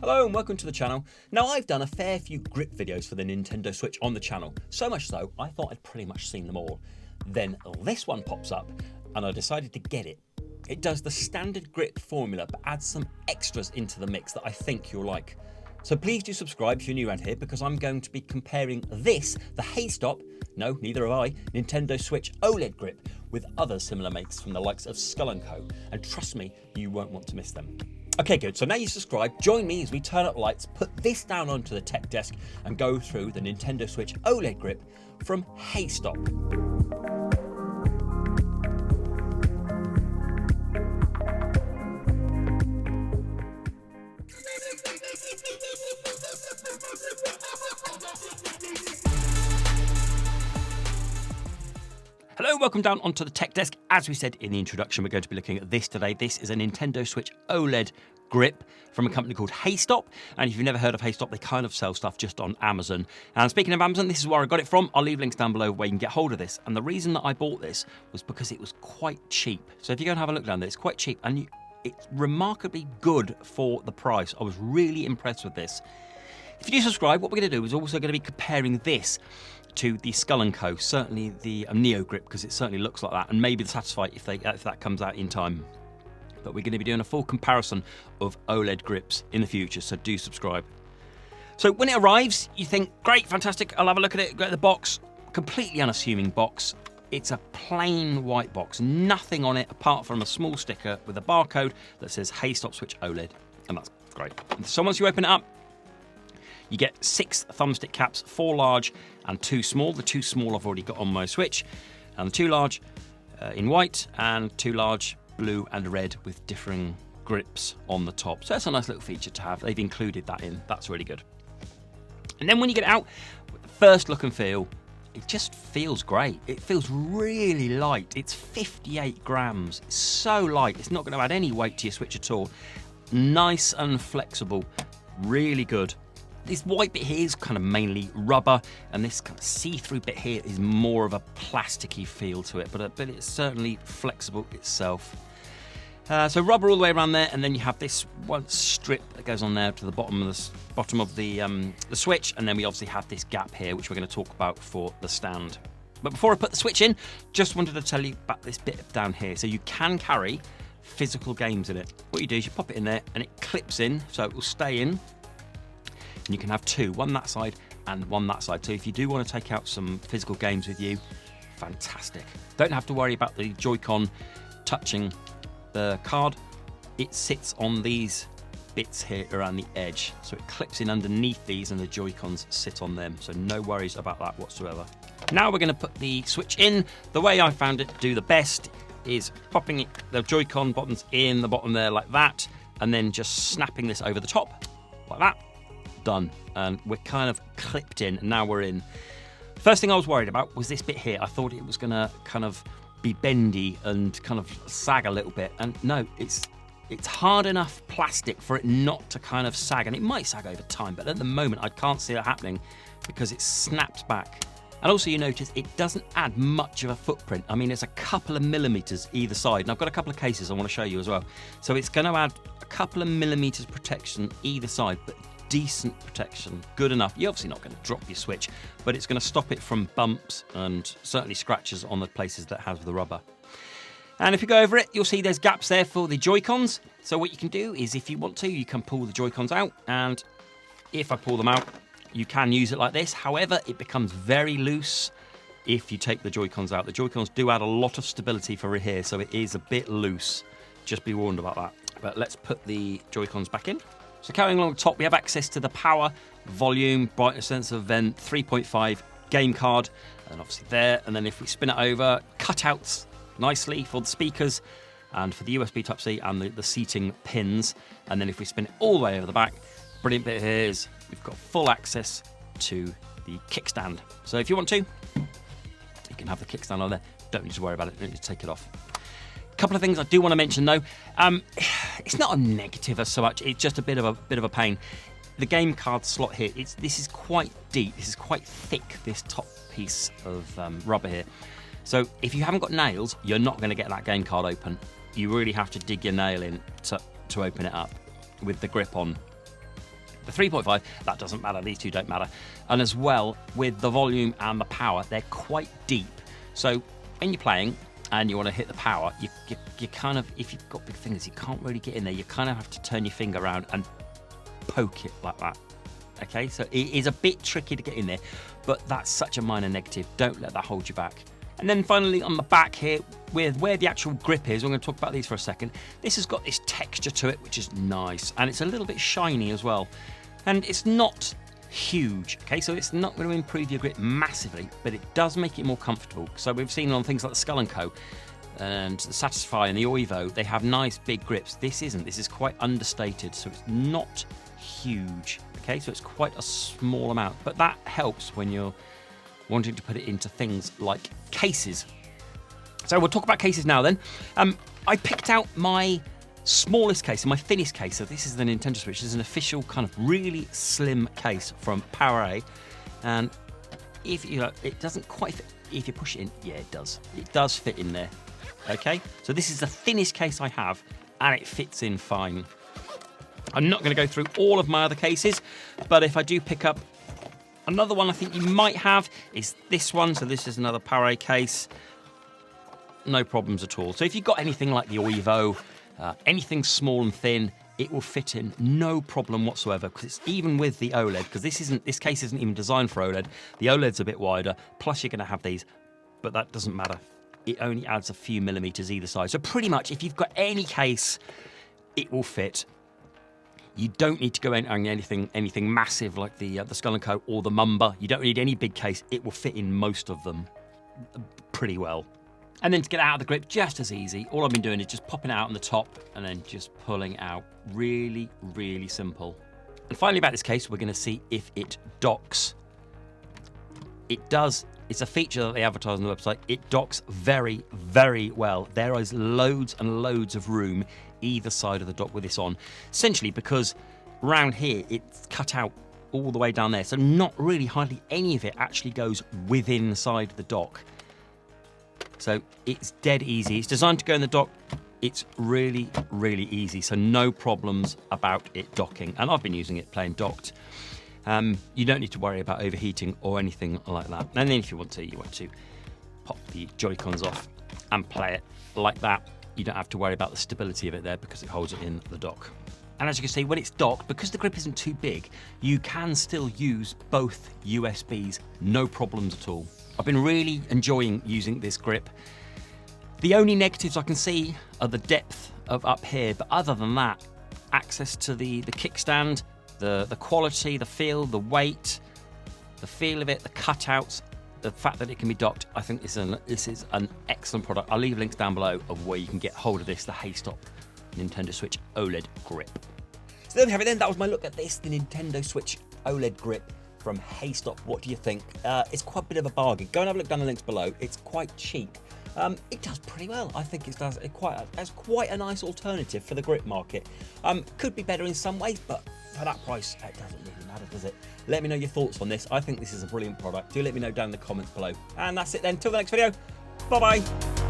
Hello and welcome to the channel. Now I've done a fair few grip videos for the Nintendo Switch on the channel, so much so I thought I'd pretty much seen them all. Then this one pops up and I decided to get it. It does the standard grip formula but adds some extras into the mix that I think you'll like. So please do subscribe if you're new around here because I'm going to be comparing this, the Heystop, no neither have I, Nintendo Switch OLED grip with other similar makes from the likes of Skull & Co. And trust me, you won't want to miss them. Okay, good. So now you subscribe, join me as we turn up lights, put this down onto the tech desk and go through the Nintendo Switch OLED grip from Heystop. Hello, welcome down onto the tech desk. As we said in the introduction, we're going to be looking at this today. This is a Nintendo Switch OLED grip from a company called Heystop. And if you've never heard of Heystop, they kind of sell stuff just on Amazon. And speaking of Amazon, this is where I got it from. I'll leave links down below where you can get hold of this. And the reason that I bought this was because it was quite cheap. So if you go and have a look down there, it's quite cheap and it's remarkably good for the price. I was really impressed with this. If you do subscribe, what we're going to do is also going to be comparing this to the Skull & Co. Certainly the Neo grip, because it certainly looks like that, and maybe the Satisfy if that comes out in time. But we're going to be doing a full comparison of OLED grips in the future, so do subscribe. So when it arrives, you think, great, fantastic, I'll have a look at it, go to the box. Completely unassuming box. It's a plain white box, nothing on it apart from a small sticker with a barcode that says Heystop Switch OLED, and that's great. So once you open it up, you get 6 thumbstick caps, 4 large and 2 small. The 2 small I've already got on my Switch, and the 2 large in white and 2 large blue and red with differing grips on the top. So that's a nice little feature to have. They've included that in. That's really good. And then when you get it out, with the first look and feel, it just feels great. It feels really light. It's 58 grams. It's so light. It's not going to add any weight to your Switch at all. Nice and flexible. Really good. This white bit here is kind of mainly rubber, and this kind of see-through bit here is more of a plasticky feel to it, but it's certainly flexible itself. So rubber all the way around there, and then you have this one strip that goes on there to the bottom of the Switch, and then we obviously have this gap here, which we're going to talk about for the stand. But before I put the Switch in, just wanted to tell you about this bit down here. So you can carry physical games in it. What you do is you pop it in there, and it clips in, so it will stay in. And you can have 2, one that side and one that side. So if you do want to take out some physical games with you, fantastic. Don't have to worry about the Joy-Con touching the card. It sits on these bits here around the edge. So it clips in underneath these and the Joy-Cons sit on them. So no worries about that whatsoever. Now we're going to put the Switch in. The way I found it to do the best is popping the Joy-Con buttons in the bottom there like that, and then just snapping this over the top like that. Done, and we're kind of clipped in, and now we're in. First thing I was worried about was this bit here. I thought it was gonna kind of be bendy and kind of sag a little bit, and no, it's hard enough plastic for it not to kind of sag, and it might sag over time, but at the moment I can't see it happening because it snaps back. And also you notice it doesn't add much of a footprint. I mean, it's a couple of millimeters either side, and I've got a couple of cases I want to show you as well. So it's going to add a couple of millimeters protection either side, but decent protection, good enough. You're obviously not going to drop your Switch, but it's going to stop it from bumps and certainly scratches on the places that has the rubber. And if you go over it, you'll see there's gaps there for the Joy-Cons. So what you can do is, if you want to, you can pull the Joy-Cons out, and if I pull them out, you can use it like this. However, it becomes very loose if you take the Joy-Cons out. The Joy-Cons do add a lot of stability for here, so it is a bit loose. Just be warned about that. But let's put the Joy-Cons back in. So carrying along the top, we have access to the power, volume, brightness sensor, vent, 3.5 game card, and obviously there. And then if we spin it over, cutouts nicely for the speakers and for the USB Type-C and the seating pins. And then if we spin it all the way over the back, brilliant bit here is we've got full access to the kickstand. So if you want to, you can have the kickstand on there. Don't need to worry about it, don't need to take it off. Couple of things I do want to mention though. It's not a negative as so much. It's just a bit of a pain. The game card slot here. This is quite deep. This is quite thick. This top piece of rubber here. So if you haven't got nails, you're not going to get that game card open. You really have to dig your nail in to open it up with the grip on. The 3.5, that doesn't matter, these two don't matter. And as well, with the volume and the power, they're quite deep. So when you're playing and you want to hit the power, you kind of, if you've got big fingers, you can't really get in there. You kind of have to turn your finger around and poke it like that. Okay, so it is a bit tricky to get in there, but that's such a minor negative. Don't let that hold you back. And then finally on the back here, with where the actual grip is, I'm going to talk about these for a second. This has got this texture to it, which is nice, and it's a little bit shiny as well. And it's not huge, okay, so it's not going to improve your grip massively, but it does make it more comfortable. So we've seen on things like the Skull & Co. and the Satisfy and the Oivo, they have nice big grips. This isn't. This is quite understated, so it's not huge, okay, so it's quite a small amount, but that helps when you're wanting to put it into things like cases. So we'll talk about cases now then. I picked out my smallest case, my thinnest case. So this is the Nintendo Switch. This is an official kind of really slim case from PowerA. And if you it doesn't quite fit. If you push it in, yeah, it does. It does fit in there. Okay, so this is the thinnest case I have, and it fits in fine. I'm not going to go through all of my other cases, but if I do pick up another one I think you might have is this one. So this is another PowerA case. No problems at all. So if you've got anything like the Oivo, anything small and thin, it will fit in no problem whatsoever, because it's even with the OLED, because this case isn't even designed for OLED. The OLED's a bit wider, plus you're going to have these, but that doesn't matter. It only adds a few millimeters either side. So pretty much if you've got any case, it will fit. You don't need to go in on anything massive like the Skull & Co. or the Mumba. You don't need any big case. It will fit in most of them pretty well. And then to get out of the grip, just as easy. All I've been doing is just popping it out on the top and then just pulling out. Really, really simple. And finally about this case, we're going to see if it docks. It does. It's a feature that they advertise on the website. It docks very, very well. There is loads and loads of room either side of the dock with this on, essentially because round here it's cut out all the way down there, so not really hardly any of it actually goes within the side of the dock. So it's dead easy. It's designed to go in the dock. It's really, really easy, so no problems about it docking, and I've been using it playing docked. You don't need to worry about overheating or anything like that. And then if you want to pop the Joy-Cons off and play it like that. You don't have to worry about the stability of it there because it holds it in the dock. And as you can see, when it's docked, because the grip isn't too big, you can still use both USBs, no problems at all. I've been really enjoying using this grip. The only negatives I can see are the depth of up here, but other than that, access to the kickstand, the quality, the feel, the weight, the feel of it, the cutouts, the fact that it can be docked, I think this is an excellent product. I'll leave links down below of where you can get hold of this, the Heystop Nintendo Switch OLED grip. So there we have it then. That was my look at this, the Nintendo Switch OLED grip from Heystop. What do you think? It's quite a bit of a bargain. Go and have a look down the links below. It's quite cheap. It does pretty well. I think it does quite a nice alternative for the grip market. Could be better in some ways, but for that price, it doesn't really matter, does it? Let me know your thoughts on this. I think this is a brilliant product. Do let me know down in the comments below. And that's it then. Till the next video. Bye-bye.